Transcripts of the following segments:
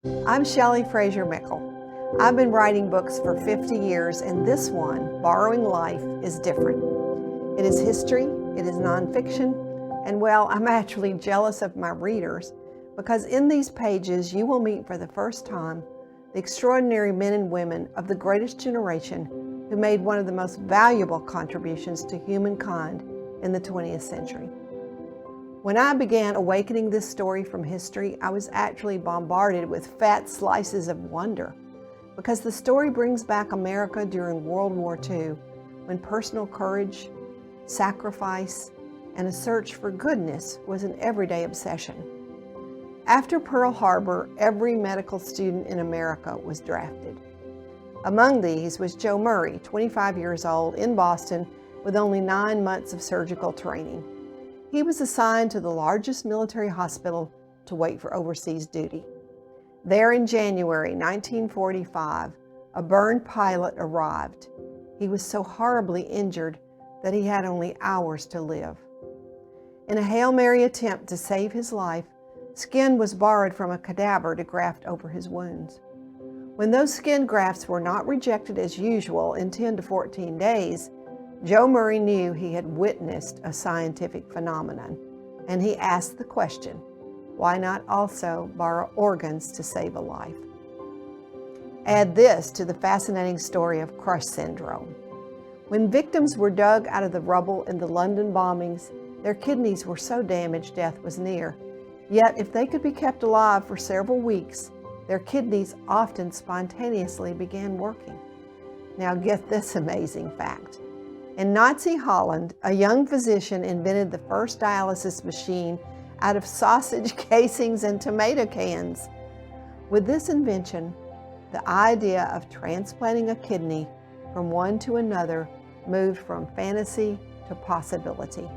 I'm Shelley Fraser Mickle. I've been writing books for 50 years, and this one, Borrowing Life, is different. It is history, it is nonfiction, and well, I'm actually jealous of my readers because in these pages you will meet for the first time the extraordinary men and women of the greatest generation who made one of the most valuable contributions to humankind in the 20th century. When I began awakening this story from history, I was actually bombarded with fat slices of wonder because the story brings back America during World War II, when personal courage, sacrifice, and a search for goodness was an everyday obsession. After Pearl Harbor, every medical student in America was drafted. Among these was Joe Murray, 25 years old, in Boston, with only 9 months of surgical training. He was assigned to the largest military hospital to wait for overseas duty. There in January 1945, a burned pilot arrived. He was so horribly injured that he had only hours to live. In a Hail Mary attempt to save his life, skin was borrowed from a cadaver to graft over his wounds. When those skin grafts were not rejected as usual in 10 to 14 days, Joe Murray knew he had witnessed a scientific phenomenon, and he asked the question, why not also borrow organs to save a life? Add this to the fascinating story of crush syndrome. When victims were dug out of the rubble in the London bombings, their kidneys were so damaged death was near. Yet if they could be kept alive for several weeks, their kidneys often spontaneously began working. Now get this amazing fact. In Nazi Holland, a young physician invented the first dialysis machine out of sausage casings and tomato cans. With this invention, the idea of transplanting a kidney from one to another moved from fantasy to possibility,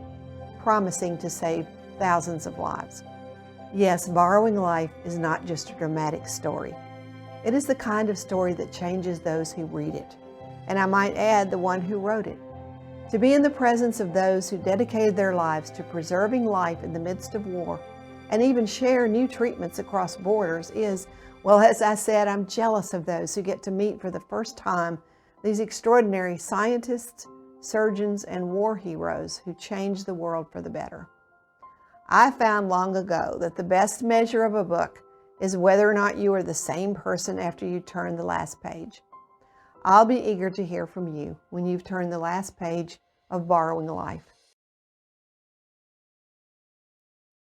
promising to save thousands of lives. Yes, Borrowing Life is not just a dramatic story. It is the kind of story that changes those who read it, and I might add, the one who wrote it. To be in the presence of those who dedicated their lives to preserving life in the midst of war and even share new treatments across borders is, well, as I said, I'm jealous of those who get to meet for the first time these extraordinary scientists, surgeons, and war heroes who changed the world for the better. I found long ago that the best measure of a book is whether or not you are the same person after you turn the last page. I'll be eager to hear from you when you've turned the last page of Borrowing Life.